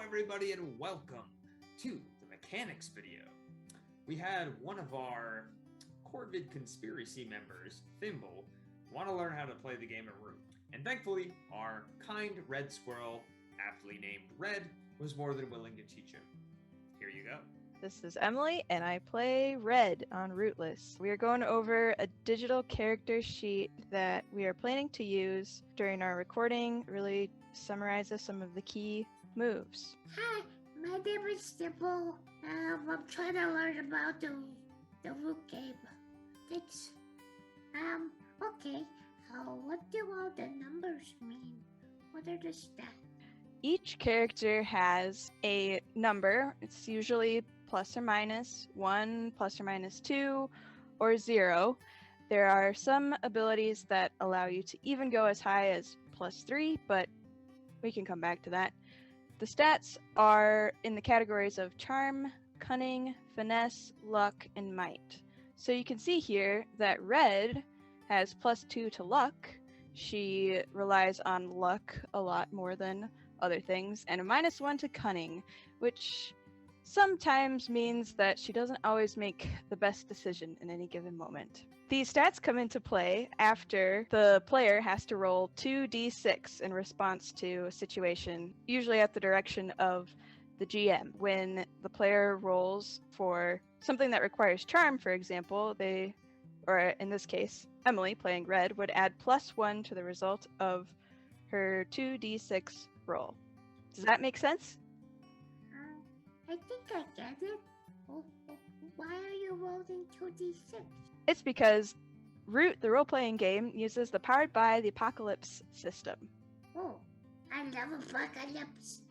everybody, and welcome to the mechanics video. We had one of our Corvid conspiracy members, Thimble, want to learn how to play the game of Root. And thankfully, our kind red squirrel, aptly named Red, was more than willing to teach him. Here you go. This is Emily, and I play Red on Rootless. We are going over a digital character sheet that we are planning to use during our recording. It really summarizes some of the key moves. Hi, my name is Thimble. I'm trying to learn about the Root game. Thanks. Okay. What do all the numbers mean? What are the stats? Each character has a number. It's usually plus or minus 1, plus or minus 2, or 0. There are some abilities that allow you to even go as high as plus 3, but we can come back to that. The stats are in the categories of charm, cunning, finesse, luck, and might. So you can see here that Red has plus 2 to luck. She relies on luck a lot more than other things, and a minus 1 to cunning, which sometimes means that she doesn't always make the best decision in any given moment. These stats come into play after the player has to roll 2d6 in response to a situation, usually at the direction of the GM. When the player rolls for something that requires charm, for example, or in this case, Emily, playing Red, would add plus 1 to the result of her 2d6 roll. Does that make sense? I think I get it. Why are you rolling 2d6? It's because Root, the role-playing game, uses the Powered by the Apocalypse system. Oh, I love Apocalypse.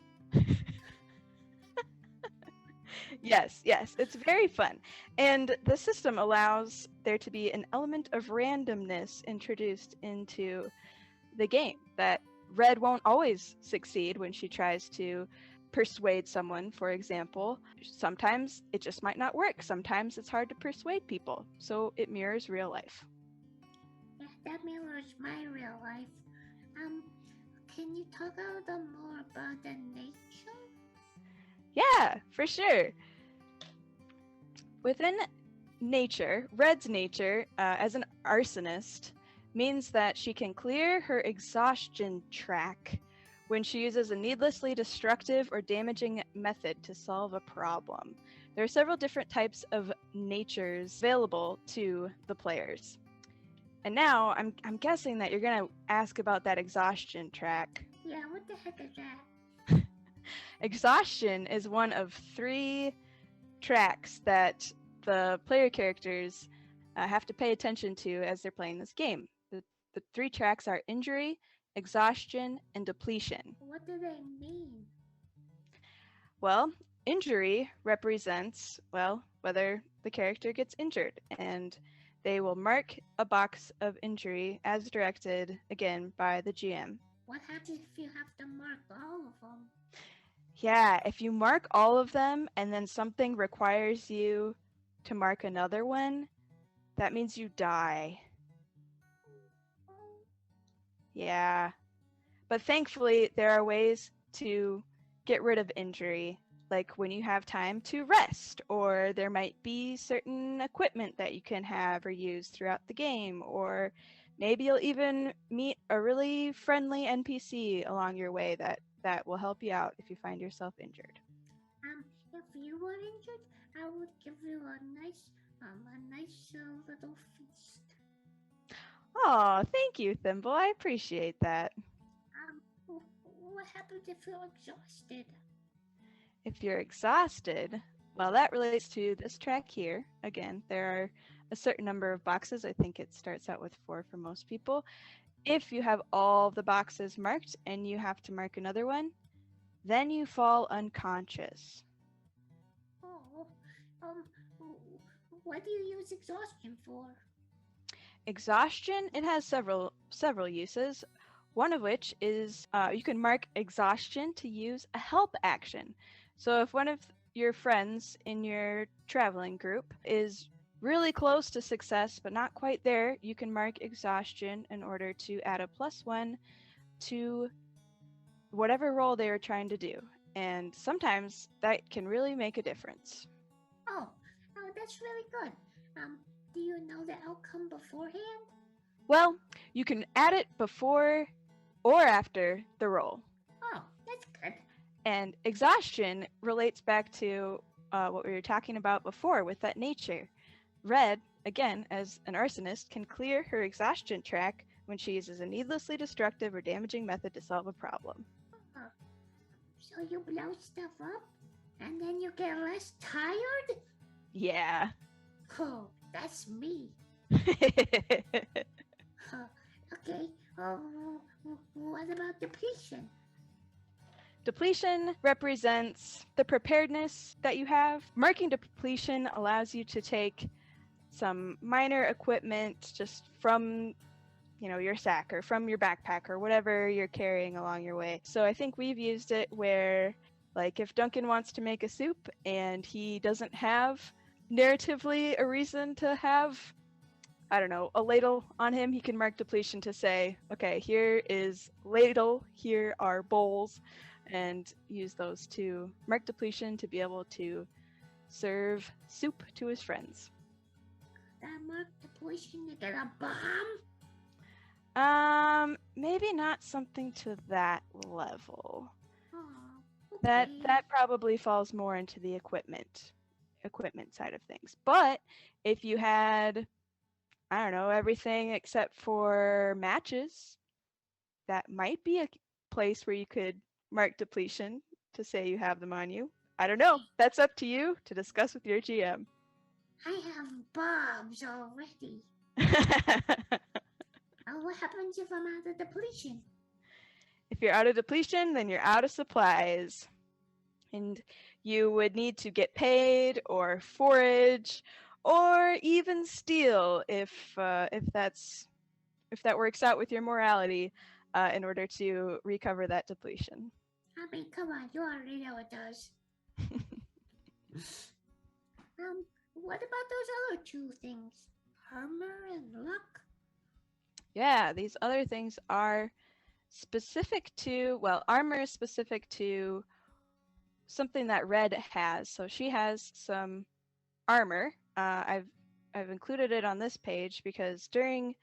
Yes, it's very fun. And the system allows there to be an element of randomness introduced into the game, that Red won't always succeed when she tries to persuade someone, for example. Sometimes it just might not work. Sometimes it's hard to persuade people. So it mirrors real life. Yeah, that mirrors my real life. Can you talk a little more about the nature? Yeah, for sure. Within nature, Red's nature, as an arsonist, means that she can clear her exhaustion track when she uses a needlessly destructive or damaging method to solve a problem. There are several different types of natures available to the players. And now, I'm guessing that you're going to ask about that exhaustion track. Yeah, what the heck is that? Exhaustion is one of 3 tracks that the player characters have to pay attention to as they're playing this game. The 3 tracks are injury, exhaustion, and depletion. What do they mean? Well, injury represents, whether the character gets injured, and they will mark a box of injury as directed, again, by the GM. What happens if you have to mark all of them? Yeah, if you mark all of them and then something requires you to mark another one, that means you die. Yeah. But thankfully, there are ways to get rid of injury, like when you have time to rest, or there might be certain equipment that you can have or use throughout the game, or maybe you'll even meet a really friendly NPC along your way that will help you out if you find yourself injured. If you were injured, I would give you a nice little feast. Oh, thank you, Thimble. I appreciate that. What happens if you're exhausted? If you're exhausted, well, that relates to this track here. Again, there are a certain number of boxes. I think it starts out with 4 for most people. If you have all the boxes marked and you have to mark another one, then you fall unconscious. Oh, what do you use exhaustion for? Exhaustion, it has several uses. One of which is you can mark exhaustion to use a help action. So if one of your friends in your traveling group is really close to success but not quite there, you can mark exhaustion in order to add a +1 to whatever role they are trying to do. And sometimes that can really make a difference. Oh, that's really good. Do you know the outcome beforehand? Well, you can add it before or after the roll. Oh, that's good. And exhaustion relates back to what we were talking about before with that nature. Red, again, as an arsonist, can clear her exhaustion track when she uses a needlessly destructive or damaging method to solve a problem. Oh, so you blow stuff up, and then you get less tired? Yeah. Oh, that's me. Okay. What about depletion? Depletion represents the preparedness that you have. Marking depletion allows you to take some minor equipment just from your sack or from your backpack or whatever you're carrying along your way. So I think we've used it where, like, if Duncan wants to make a soup and he doesn't have narratively a reason to have, I don't know, a ladle on him, he can mark depletion to say, okay, here is ladle, here are bowls, and use those to mark depletion to be able to serve soup to his friends. That mark depletion to get a bomb? Maybe not something to that level. Oh, That okay. probably falls more into the equipment side of things. But if you had, I don't know, everything except for matches, that might be a place where you could mark depletion to say you have them on you. I don't know. That's up to you to discuss with your GM. I have bombs already. What happens if I'm out of depletion? If you're out of depletion, then you're out of supplies. And you would need to get paid or forage or even steal if that works out with your morality in order to recover that depletion. I mean, come on, you already know it does. What about those other two things? Armor and luck? Yeah, these other things are specific to, well, armor is specific to something that Red has. So she has some armor. I've included it on this page because during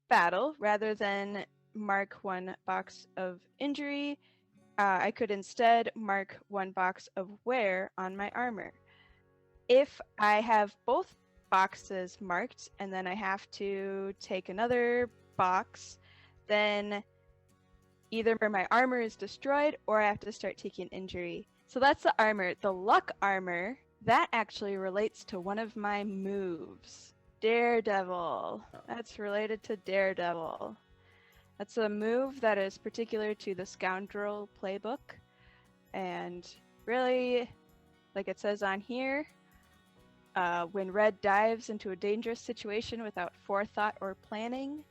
battle, rather than mark one box of injury, I could instead mark one box of wear on my armor. If I have both boxes marked and then I have to take another box, then either my armor is destroyed or I have to start taking injury. So that's the armor. The luck armor, that actually relates to one of my moves. Daredevil. That's related to Daredevil. That's a move that is particular to the Scoundrel playbook. And really, like it says on here, when Red dives into a dangerous situation without forethought or planning,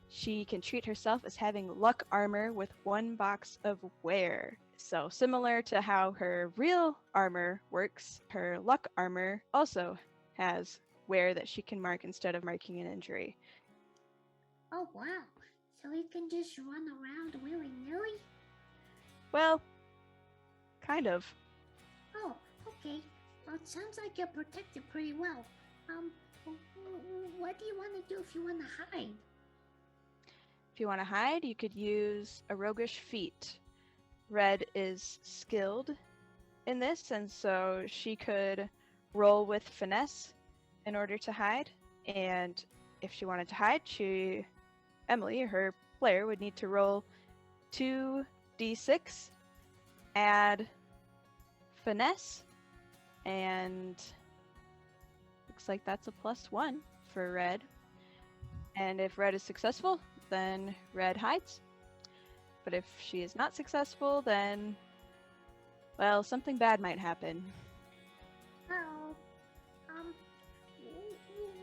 she can treat herself as having luck armor with one box of wear. So similar to how her real armor works, her luck armor also has wear that she can mark instead of marking an injury. Oh, wow. So he can just run around willy-nilly? Well, kind of. Oh, okay. Well, it sounds like you're protected pretty well. What do you want to do if you want to hide? If you want to hide, you could use a roguish feat. Red is skilled in this, and so she could roll with finesse in order to hide. And if she wanted to hide, Emily, her player, would need to roll 2d6, add finesse, and looks like that's a +1 for Red. And if Red is successful, then Red hides. But if she is not successful, then, well, something bad might happen. Oh,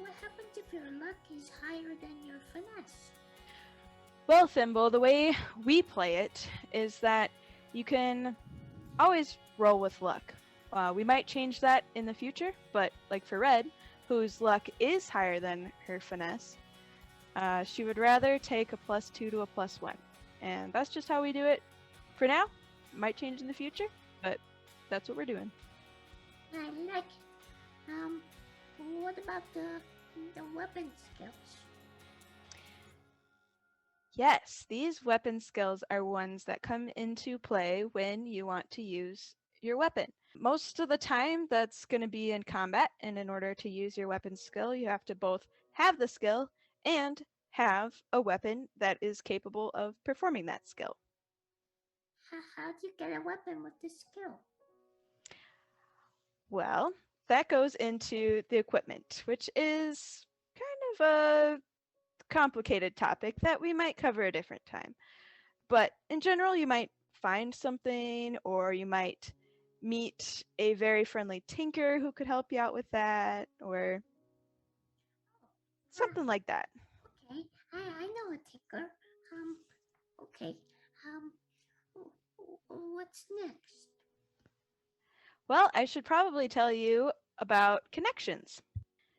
what happens if your luck is higher than your finesse? Well, Thimble, the way we play it is that you can always roll with luck. We might change that in the future, but like for Red, whose luck is higher than her finesse, she would rather take a +2 to a +1. And that's just how we do it for now. Might change in the future, but that's what we're doing. I like it. What about the weapon skills? Yes, these weapon skills are ones that come into play when you want to use your weapon. Most of the time, that's going to be in combat, and in order to use your weapon skill, you have to both have the skill and have a weapon that is capable of performing that skill. How do you get a weapon with this skill? Well, that goes into the equipment, which is kind of a complicated topic that we might cover a different time. But in general, you might find something, or you might meet a very friendly tinker who could help you out with that, or something like that. Okay, I know a tinker. Okay. What's next? Well, I should probably tell you about connections.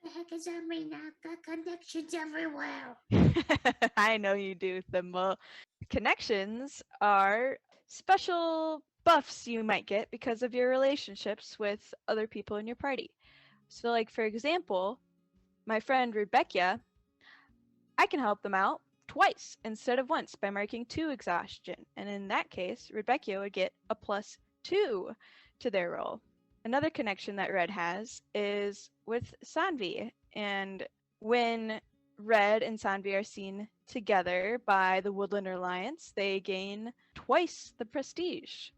The heck does that mean? I've got connections everywhere. I know you do, Thimble. Connections are special buffs you might get because of your relationships with other people in your party. So, like, for example, my friend Rebecca, I can help them out twice instead of once by marking 2 exhaustion. And in that case, Rebecca would get a +2 to their roll. Another connection that Red has is with Sanvi. And when Red and Sanvi are seen together by the Woodland Alliance, they gain twice the prestige.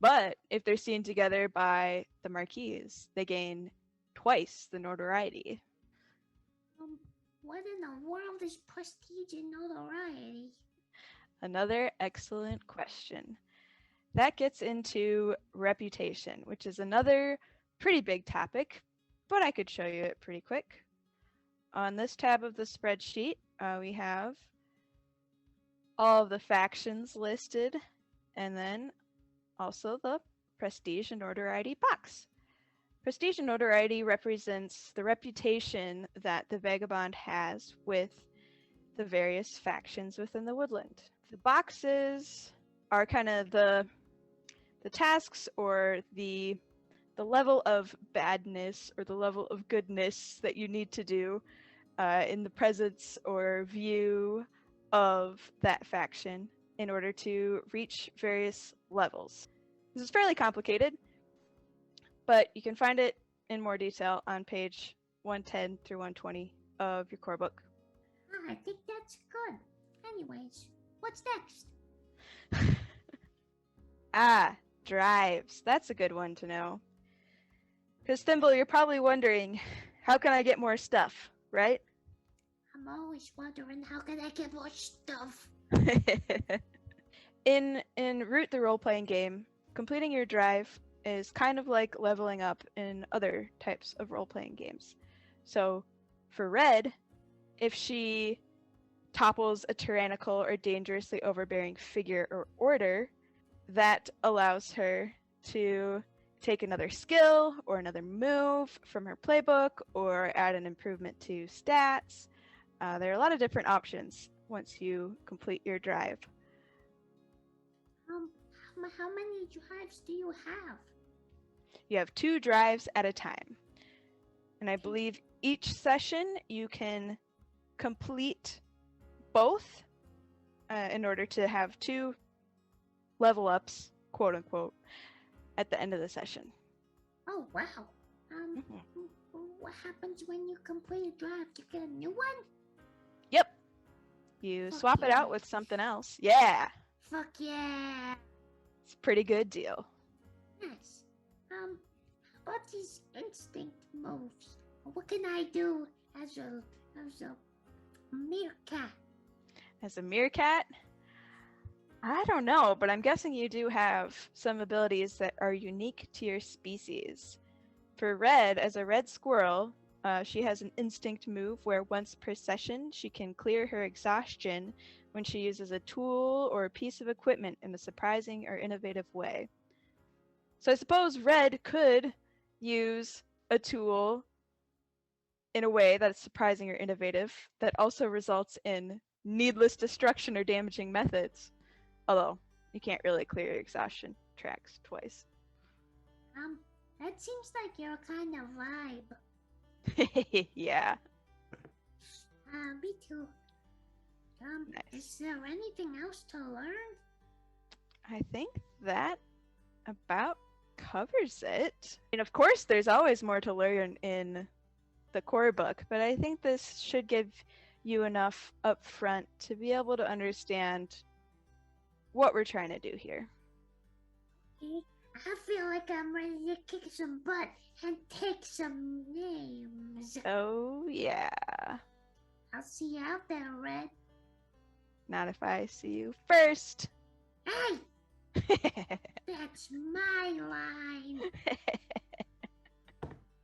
But if they're seen together by the Marquise, they gain twice the notoriety. What in the world is prestige and notoriety? Another excellent question. That gets into reputation, which is another pretty big topic, but I could show you it pretty quick. On this tab of the spreadsheet, we have all of the factions listed, and then also the prestige and notoriety box. Prestige and notoriety represents the reputation that the Vagabond has with the various factions within the Woodland. The boxes are kind of the tasks or the level of badness or the level of goodness that you need to do in the presence or view of that faction in order to reach various levels. This is fairly complicated, but you can find it in more detail on page 110 through 120 of your core book. I think that's good. Anyways, what's next? Drives. That's a good one to know. Because Thimble, you're probably wondering, how can I get more stuff, right? I'm always wondering, how can I get more stuff? In Root the role-playing game, completing your drive is kind of like leveling up in other types of role-playing games. So for Red, if she topples a tyrannical or dangerously overbearing figure or order, that allows her to take another skill or another move from her playbook or add an improvement to stats. There are a lot of different options once you complete your drive. How many drives do you have? You have 2 drives at a time. And I believe each session you can complete both in order to have 2 level ups, quote unquote, at the end of the session. Oh, wow. What happens when you complete a drive? You get a new one? Yep. You Fuck swap it yeah. out with something else. Yeah. Fuck yeah. It's a pretty good deal. Nice. About these instinct moves? What can I do as a meerkat? As a meerkat, I don't know, but I'm guessing you do have some abilities that are unique to your species. For Red, as a red squirrel, she has an instinct move where once per session she can clear her exhaustion when she uses a tool or a piece of equipment in a surprising or innovative way. So I suppose Red could use a tool in a way that's surprising or innovative that also results in needless destruction or damaging methods. Although, you can't really clear your exhaustion tracks twice. That seems like your kind of vibe. Yeah. Me too. Nice. Is there anything else to learn? I think that about covers it. And of course, there's always more to learn in the core book, but I think this should give you enough up front to be able to understand what we're trying to do here. Okay. I feel like I'm ready to kick some butt and take some names. Oh, yeah. I'll see you out there, Red. Not if I see you first. Hey! That's my line.